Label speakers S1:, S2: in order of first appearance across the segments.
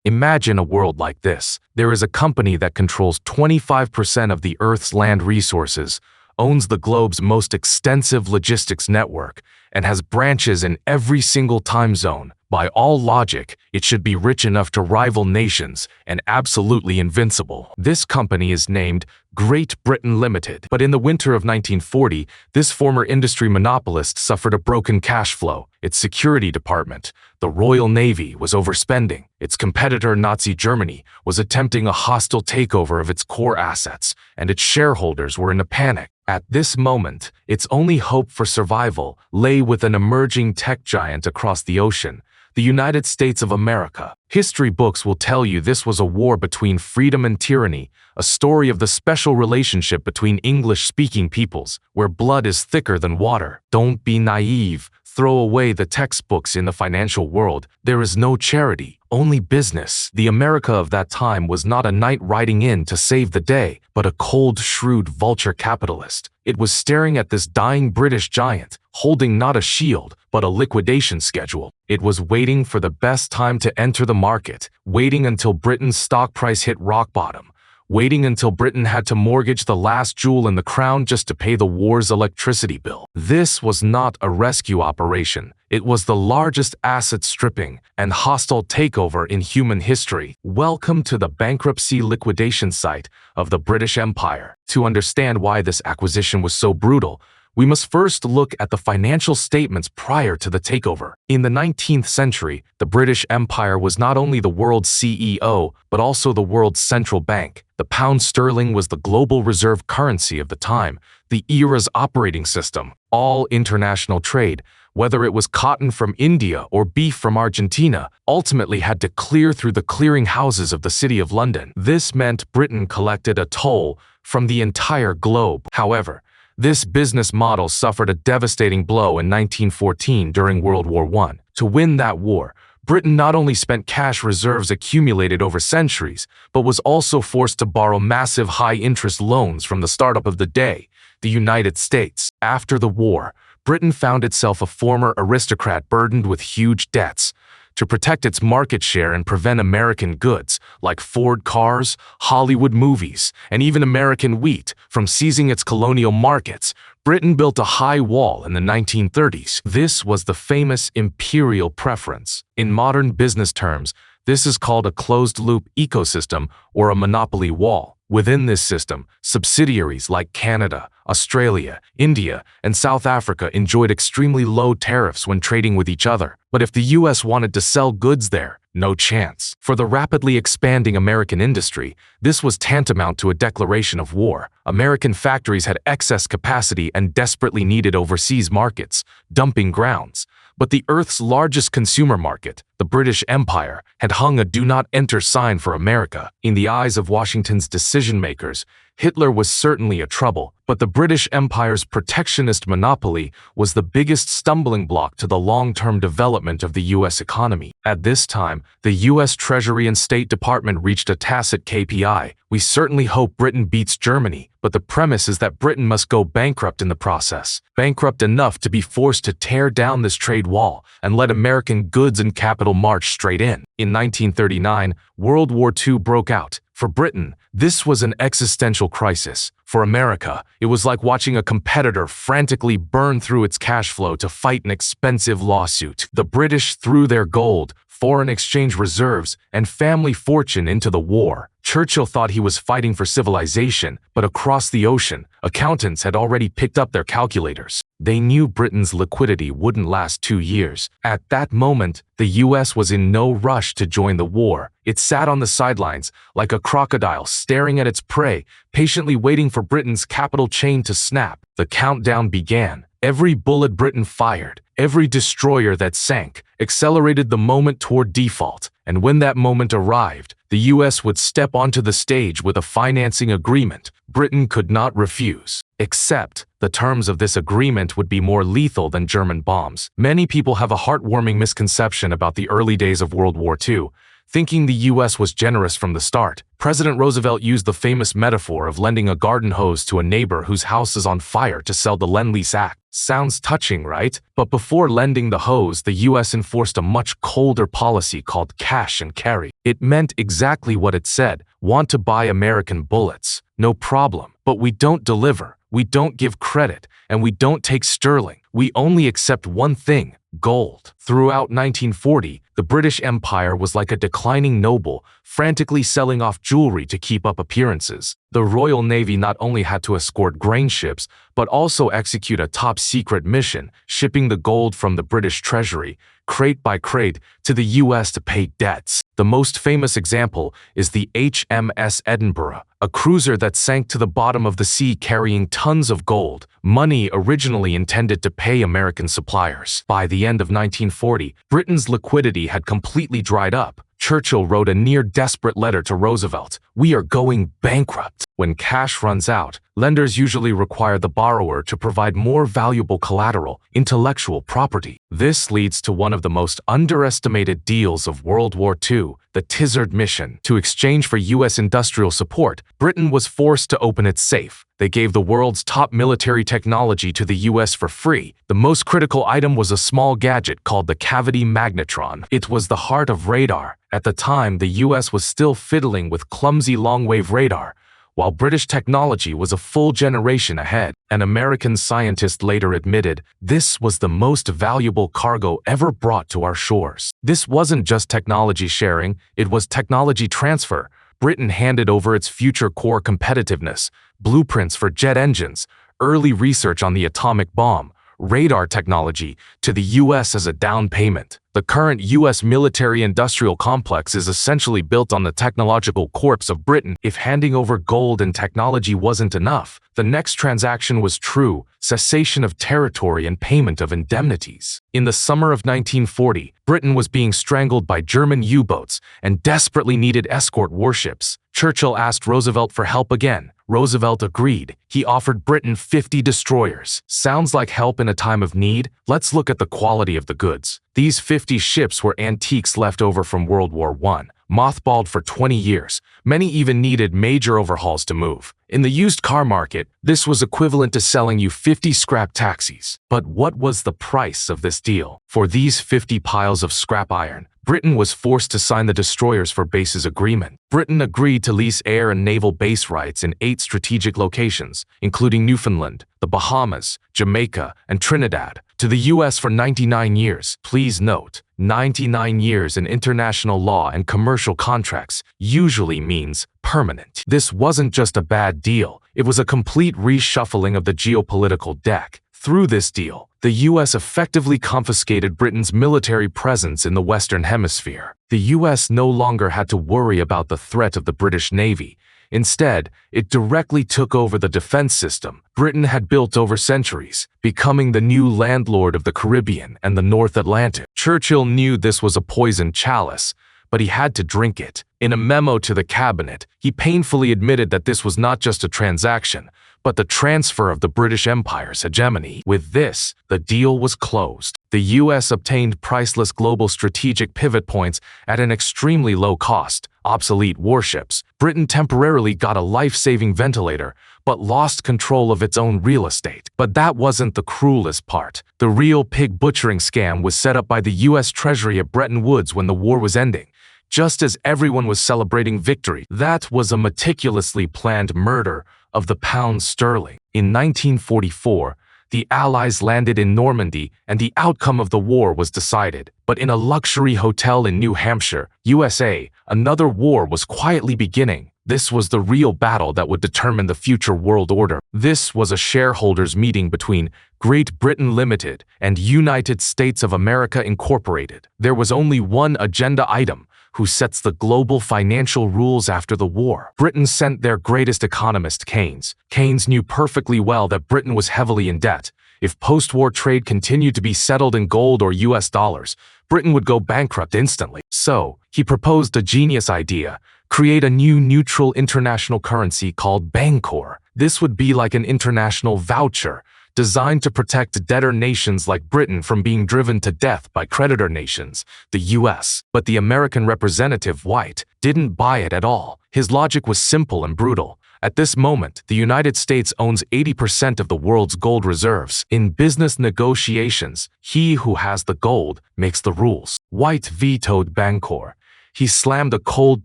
S1: Imagine a world like this. There is a company that controls 25% of the Earth's land resources, owns the globe's most extensive logistics network, and has branches in every single time zone. By all logic, it should be rich enough to rival nations and absolutely invincible. This company is named Great Britain Limited. But in the winter of 1940, this former industry monopolist suffered a broken cash flow. Its security department, the Royal Navy, was overspending. Its competitor, Nazi Germany, was attempting a hostile takeover of its core assets, and its shareholders were in a panic. At this moment, its only hope for survival lay with an emerging tech giant across the ocean, the United States of America. History books will tell you this was a war between freedom and tyranny, a story of the special relationship between English-speaking peoples, where blood is thicker than water. Don't be naive. Throw away the textbooks in the financial world. There is no charity, only business. The America of that time was not a knight riding in to save the day, but a cold, shrewd vulture capitalist. It was staring at this dying British giant, holding not a shield, but a liquidation schedule. It was waiting for the best time to enter the market, waiting until Britain's stock price hit rock bottom, waiting until Britain had to mortgage the last jewel in the crown just to pay the war's electricity bill. This was not a rescue operation. It was the largest asset stripping and hostile takeover in human history. Welcome to the bankruptcy liquidation site of the British Empire. To understand why this acquisition was so brutal, we must first look at the financial statements prior to the takeover. In the 19th century, the British Empire was not only the world's CEO, but also the world's central bank. The pound sterling was the global reserve currency of the time, the era's operating system. All international trade, whether it was cotton from India or beef from Argentina, ultimately had to clear through the clearing houses of the City of London. This meant Britain collected a toll from the entire globe. However, this business model suffered a devastating blow in 1914 during World War I. To win that war, Britain not only spent cash reserves accumulated over centuries, but was also forced to borrow massive high-interest loans from the startup of the day, the United States. After the war, Britain found itself a former aristocrat burdened with huge debts. To protect its market share and prevent American goods, like Ford cars, Hollywood movies, and even American wheat, from seizing its colonial markets, Britain built a high wall in the 1930s. This was the famous imperial preference. In modern business terms, this is called a closed-loop ecosystem or a monopoly wall. Within this system, subsidiaries like Canada, Australia, India, and South Africa enjoyed extremely low tariffs when trading with each other. But if the US wanted to sell goods there, no chance. For the rapidly expanding American industry, this was tantamount to a declaration of war. American factories had excess capacity and desperately needed overseas markets, dumping grounds. But the Earth's largest consumer market, the British Empire, had hung a do-not-enter sign for America. In the eyes of Washington's decision-makers, Hitler was certainly a trouble, but the British Empire's protectionist monopoly was the biggest stumbling block to the long-term development of the U.S. economy. At this time, the U.S. Treasury and State Department reached a tacit KPI. We certainly hope Britain beats Germany, but the premise is that Britain must go bankrupt in the process. Bankrupt enough to be forced to tear down this trade wall and let American goods and capital march straight in. In 1939, World War II broke out. For Britain, this was an existential crisis. For America, it was like watching a competitor frantically burn through its cash flow to fight an expensive lawsuit. The British threw their gold, foreign exchange reserves, and family fortune into the war. Churchill thought he was fighting for civilization, but across the ocean, accountants had already picked up their calculators. They knew Britain's liquidity wouldn't last 2 years. At that moment, the US was in no rush to join the war. It sat on the sidelines, like a crocodile staring at its prey, patiently waiting for Britain's capital chain to snap. The countdown began. Every bullet Britain fired, every destroyer that sank, accelerated the moment toward default. And when that moment arrived, the US would step onto the stage with a financing agreement Britain could not refuse. Except, the terms of this agreement would be more lethal than German bombs. Many people have a heartwarming misconception about the early days of World War II, thinking the US was generous from the start. President Roosevelt used the famous metaphor of lending a garden hose to a neighbor whose house is on fire to sell the Lend-Lease Act. Sounds touching, right? But before lending the hose, the US enforced a much colder policy called cash and carry. It meant exactly what it said. Want to buy American bullets? No problem. But we don't deliver. We don't give credit, and we don't take sterling. We only accept one thing: gold. Throughout 1940, the British Empire was like a declining noble, frantically selling off jewelry to keep up appearances. The Royal Navy not only had to escort grain ships, but also execute a top-secret mission, shipping the gold from the British Treasury, crate by crate, to the US to pay debts. The most famous example is the HMS Edinburgh, a cruiser that sank to the bottom of the sea carrying tons of gold, money originally intended to pay American suppliers. By the end of 1940, Britain's liquidity had completely dried up. Churchill wrote a near-desperate letter to Roosevelt: "We are going bankrupt." When cash runs out, lenders usually require the borrower to provide more valuable collateral, intellectual property. This leads to one of the most underestimated deals of World War II, the Ushered mission. To exchange for US industrial support, Britain was forced to open its safe. They gave the world's top military technology to the US for free. The most critical item was a small gadget called the cavity magnetron. It was the heart of radar. At the time, the US was still fiddling with clumsy long-wave radar, while British technology was a full generation ahead. An American scientist later admitted, "This was the most valuable cargo ever brought to our shores." This wasn't just technology sharing, it was technology transfer. Britain handed over its future core competitiveness, blueprints for jet engines, early research on the atomic bomb, radar technology, to the US as a down payment. The current US military-industrial complex is essentially built on the technological corpse of Britain. If handing over gold and technology wasn't enough, the next transaction was true: cessation of territory and payment of indemnities. In the summer of 1940, Britain was being strangled by German U-boats and desperately needed escort warships. Churchill asked Roosevelt for help again. Roosevelt agreed. He offered Britain 50 destroyers. Sounds like help in a time of need? Let's look at the quality of the goods. These 50 ships were antiques left over from World War I, mothballed for 20 years. Many even needed major overhauls to move. In the used car market, this was equivalent to selling you 50 scrap taxis. But what was the price of this deal? For these 50 piles of scrap iron, Britain was forced to sign the Destroyers for Bases Agreement. Britain agreed to lease air and naval base rights in 8 strategic locations, including Newfoundland, the Bahamas, Jamaica, and Trinidad, to the US for 99 years. Please note, 99 years in international law and commercial contracts usually means permanent. This wasn't just a bad deal, it was a complete reshuffling of the geopolitical deck. Through this deal, the US effectively confiscated Britain's military presence in the Western Hemisphere. The US no longer had to worry about the threat of the British Navy. Instead, it directly took over the defense system Britain had built over centuries, becoming the new landlord of the Caribbean and the North Atlantic. Churchill knew this was a poisoned chalice, but he had to drink it. In a memo to the cabinet, he painfully admitted that this was not just a transaction, but the transfer of the British Empire's hegemony. With this, the deal was closed. The US obtained priceless global strategic pivot points at an extremely low cost, obsolete warships. Britain temporarily got a life-saving ventilator, but lost control of its own real estate. But that wasn't the cruelest part. The real pig butchering scam was set up by the US Treasury at Bretton Woods when the war was ending. Just as everyone was celebrating victory, that was a meticulously planned murder of the pound sterling. In 1944, the Allies landed in Normandy and the outcome of the war was decided. But in a luxury hotel in New Hampshire, USA, another war was quietly beginning. This was the real battle that would determine the future world order. This was a shareholders' meeting between Great Britain Limited and United States of America Incorporated. There was only one agenda item: who sets the global financial rules after the war. Britain sent their greatest economist, Keynes. Keynes knew perfectly well that Britain was heavily in debt. If post-war trade continued to be settled in gold or US dollars, Britain would go bankrupt instantly. So, he proposed a genius idea: create a new neutral international currency called Bancor. This would be like an international voucher, designed to protect debtor nations like Britain from being driven to death by creditor nations, the US. But the American representative, White, didn't buy it at all. His logic was simple and brutal. At this moment, the United States owns 80% of the world's gold reserves. In business negotiations, he who has the gold makes the rules. White vetoed Bancor. He slammed a cold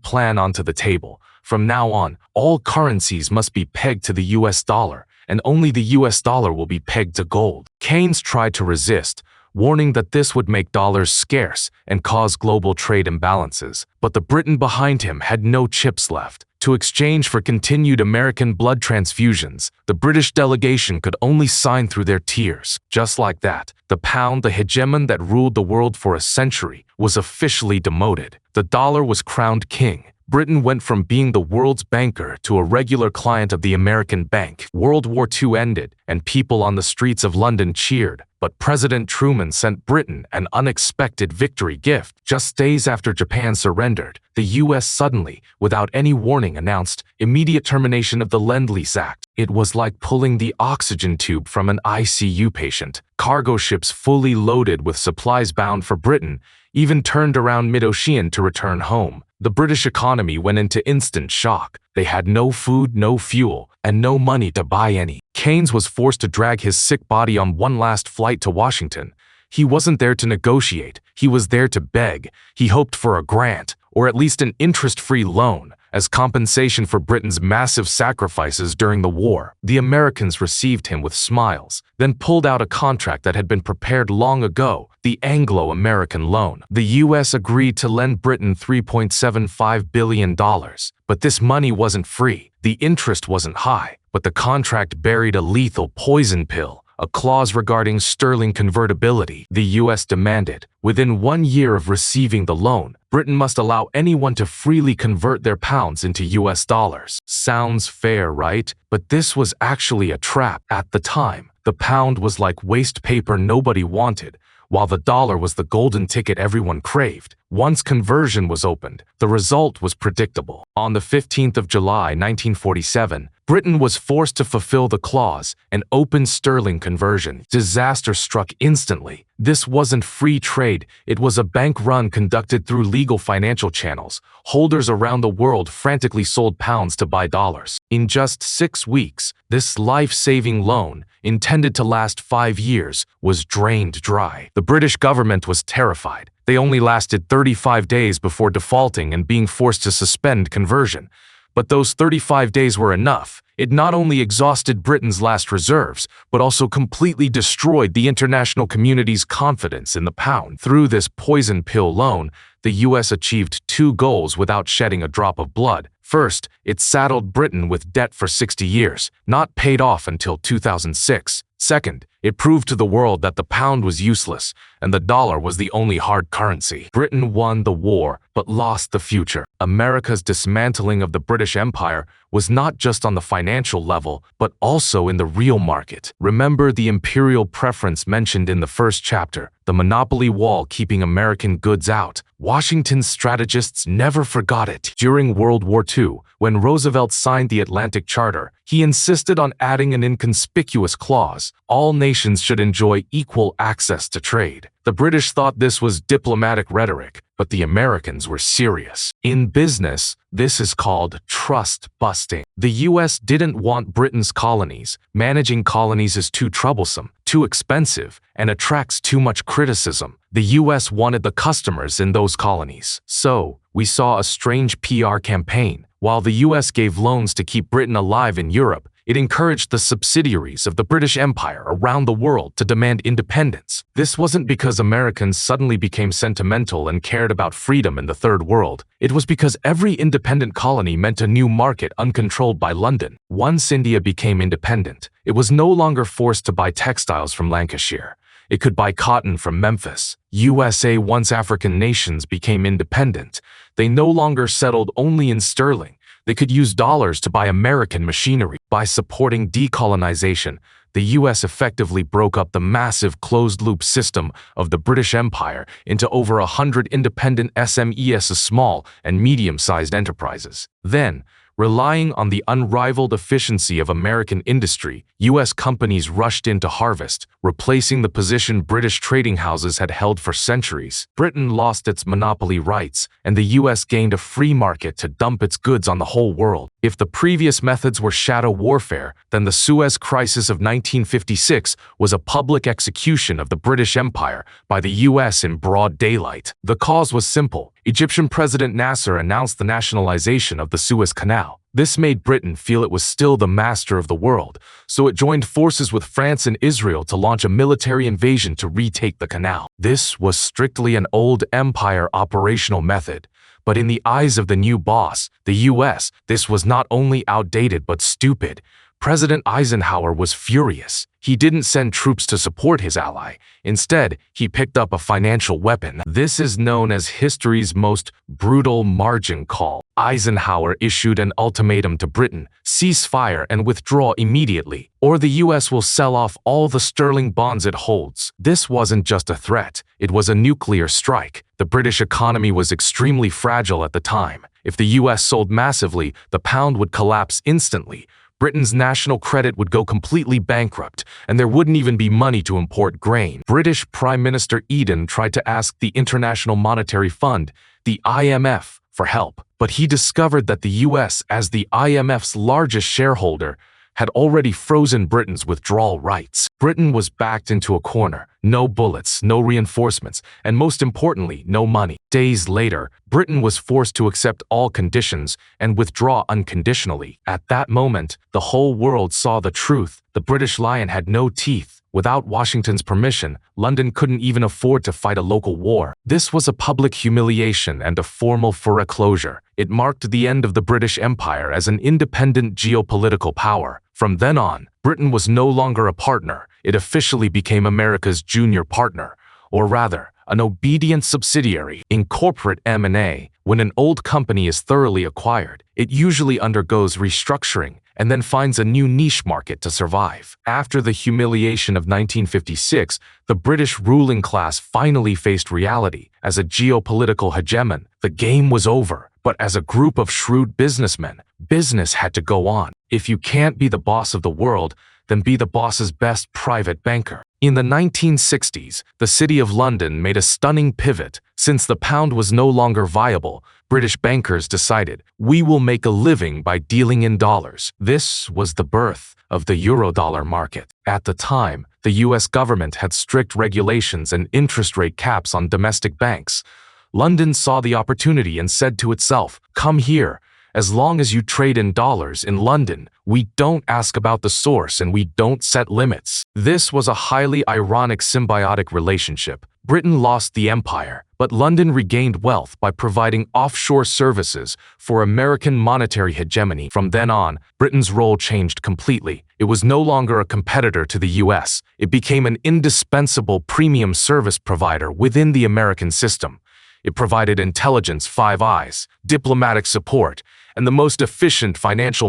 S1: plan onto the table. From now on, all currencies must be pegged to the US dollar, and only the US dollar will be pegged to gold. Keynes tried to resist, warning that this would make dollars scarce and cause global trade imbalances. But the Britain behind him had no chips left. To exchange for continued American blood transfusions, the British delegation could only sign through their tears. Just like that, the pound, the hegemon that ruled the world for a century, was officially demoted. The dollar was crowned king. Britain went from being the world's banker to a regular client of the American bank. World War II ended, and people on the streets of London cheered. But President Truman sent Britain an unexpected victory gift. Just days after Japan surrendered, the US suddenly, without any warning, announced immediate termination of the Lend-Lease Act. It was like pulling the oxygen tube from an ICU patient. Cargo ships fully loaded with supplies bound for Britain even turned around mid-ocean to return home. The British economy went into instant shock. They had no food, no fuel, and no money to buy any. Keynes was forced to drag his sick body on one last flight to Washington. He wasn't there to negotiate. He was there to beg. He hoped for a grant, or at least an interest-free loan, as compensation for Britain's massive sacrifices during the war. The Americans received him with smiles, then pulled out a contract that had been prepared long ago, the Anglo-American Loan. The US agreed to lend Britain $3.75 billion, but this money wasn't free. The interest wasn't high, but the contract buried a lethal poison pill, a clause regarding sterling convertibility. The US demanded, within 1 year of receiving the loan, Britain must allow anyone to freely convert their pounds into US dollars. Sounds fair, right? But this was actually a trap. At the time, the pound was like waste paper nobody wanted, while the dollar was the golden ticket everyone craved. Once conversion was opened, the result was predictable. On the 15th of July, 1947, Britain was forced to fulfill the clause and open sterling conversion. Disaster struck instantly. This wasn't free trade, it was a bank run conducted through legal financial channels. Holders around the world frantically sold pounds to buy dollars. In just 6 weeks, this life-saving loan, intended to last 5 years, was drained dry. The British government was terrified. They only lasted 35 days before defaulting and being forced to suspend conversion. But those 35 days were enough. It not only exhausted Britain's last reserves, but also completely destroyed the international community's confidence in the pound. Through this poison pill loan, the US achieved 2 goals without shedding a drop of blood. First, it saddled Britain with debt for 60 years, not paid off until 2006. Second, it proved to the world that the pound was useless and the dollar was the only hard currency. Britain won the war, but lost the future. America's dismantling of the British Empire was not just on the financial level, but also in the real market. Remember the imperial preference mentioned in the first chapter, the monopoly wall keeping American goods out. Washington's strategists never forgot it. During World War II, when Roosevelt signed the Atlantic Charter, he insisted on adding an inconspicuous clause: all nations should enjoy equal access to trade. The British thought this was diplomatic rhetoric, but the Americans were serious. In business, this is called trust busting. The US didn't want Britain's colonies. Managing colonies is too troublesome, too expensive, and attracts too much criticism. The US wanted the customers in those colonies. So, we saw a strange PR campaign. While the US gave loans to keep Britain alive in Europe, it encouraged the subsidiaries of the British Empire around the world to demand independence. This wasn't because Americans suddenly became sentimental and cared about freedom in the Third World. It was because every independent colony meant a new market uncontrolled by London. Once India became independent, it was no longer forced to buy textiles from Lancashire. It could buy cotton from Memphis. USA, once African nations became independent, they no longer settled only in sterling. They could use dollars to buy American machinery. By supporting decolonization, the US effectively broke up the massive closed-loop system of the British Empire into over 100 independent SMEs, small and medium-sized enterprises. Then, relying on the unrivaled efficiency of American industry, US companies rushed in to harvest, replacing the position British trading houses had held for centuries. Britain lost its monopoly rights, and the US gained a free market to dump its goods on the whole world. If the previous methods were shadow warfare, then the Suez Crisis of 1956 was a public execution of the British Empire by the US in broad daylight. The cause was simple. Egyptian President Nasser announced the nationalization of the Suez Canal. This made Britain feel it was still the master of the world, so it joined forces with France and Israel to launch a military invasion to retake the canal. This was strictly an old empire operational method. But in the eyes of the new boss, the US, this was not only outdated but stupid. President Eisenhower was furious. He didn't send troops to support his ally. Instead, he picked up a financial weapon. This is known as history's most brutal margin call. Eisenhower issued an ultimatum to Britain: cease fire and withdraw immediately, or the US will sell off all the sterling bonds it holds. This wasn't just a threat, it was a nuclear strike. The British economy was extremely fragile at the time. If the US sold massively, the pound would collapse instantly. Britain's national credit would go completely bankrupt, and there wouldn't even be money to import grain. British Prime Minister Eden tried to ask the International Monetary Fund, the IMF, for help, but he discovered that the US, as the IMF's largest shareholder, had already frozen Britain's withdrawal rights. Britain was backed into a corner. No bullets, no reinforcements, and most importantly, no money. Days later, Britain was forced to accept all conditions and withdraw unconditionally. At that moment, the whole world saw the truth. The British lion had no teeth. Without Washington's permission, London couldn't even afford to fight a local war. This was a public humiliation and a formal foreclosure. It marked the end of the British Empire as an independent geopolitical power. From then on, Britain was no longer a partner. It officially became America's junior partner, or rather, an obedient subsidiary. In corporate M&A, when an old company is thoroughly acquired, it usually undergoes restructuring and then finds a new niche market to survive. After the humiliation of 1956, the British ruling class finally faced reality. As a geopolitical hegemon, the game was over. But as a group of shrewd businessmen, business had to go on. If you can't be the boss of the world, then be the boss's best private banker. In the 1960s, the City of London made a stunning pivot. Since the pound was no longer viable, British bankers decided, we will make a living by dealing in dollars. This was the birth of the Eurodollar market. At the time, the US government had strict regulations and interest rate caps on domestic banks. London saw the opportunity and said to itself, come here. As long as you trade in dollars in London, we don't ask about the source and we don't set limits. This was a highly ironic symbiotic relationship. Britain lost the empire, but London regained wealth by providing offshore services for American monetary hegemony. From then on, Britain's role changed completely. It was no longer a competitor to the US. It became an indispensable premium service provider within the American system. It provided intelligence, Five Eyes, diplomatic support, and the most efficient financial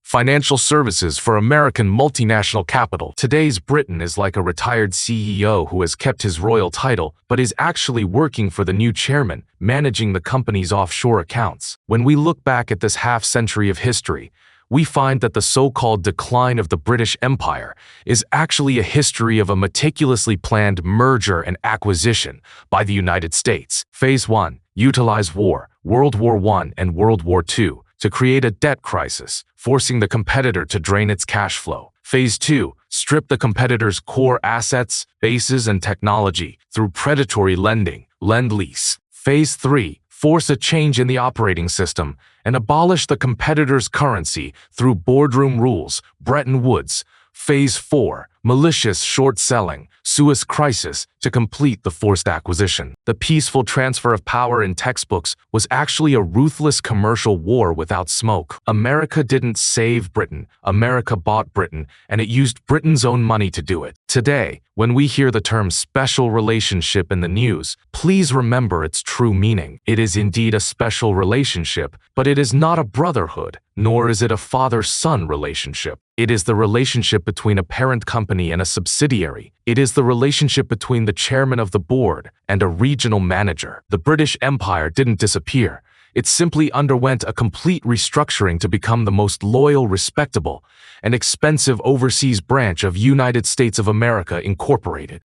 S1: financial services for American multinational capital. Today's Britain is like a retired CEO who has kept his royal title but is actually working for the new chairman, managing the company's offshore accounts. When we look back at this half-century of history, we find that the so-called decline of the British Empire is actually a history of a meticulously planned merger and acquisition by the United States. Phase 1. Utilize war, World War I and World War II, to create a debt crisis, forcing the competitor to drain its cash flow. Phase 2. Strip the competitor's core assets, bases, and technology through predatory lending, Lend-Lease. Phase 3. Force a change in the operating system and abolish the competitor's currency through boardroom rules, Bretton Woods. Phase 4. Malicious short selling, Suez Crisis, to complete the forced acquisition. The peaceful transfer of power in textbooks was actually a ruthless commercial war without smoke. America didn't save Britain, America bought Britain, and it used Britain's own money to do it. Today, when we hear the term special relationship in the news, please remember its true meaning. It is indeed a special relationship, but it is not a brotherhood, nor is it a father-son relationship. It is the relationship between a parent company and a subsidiary. It is the relationship between the chairman of the board and a regional manager. The British Empire didn't disappear. It simply underwent a complete restructuring to become the most loyal, respectable, and expensive overseas branch of United States of America Incorporated.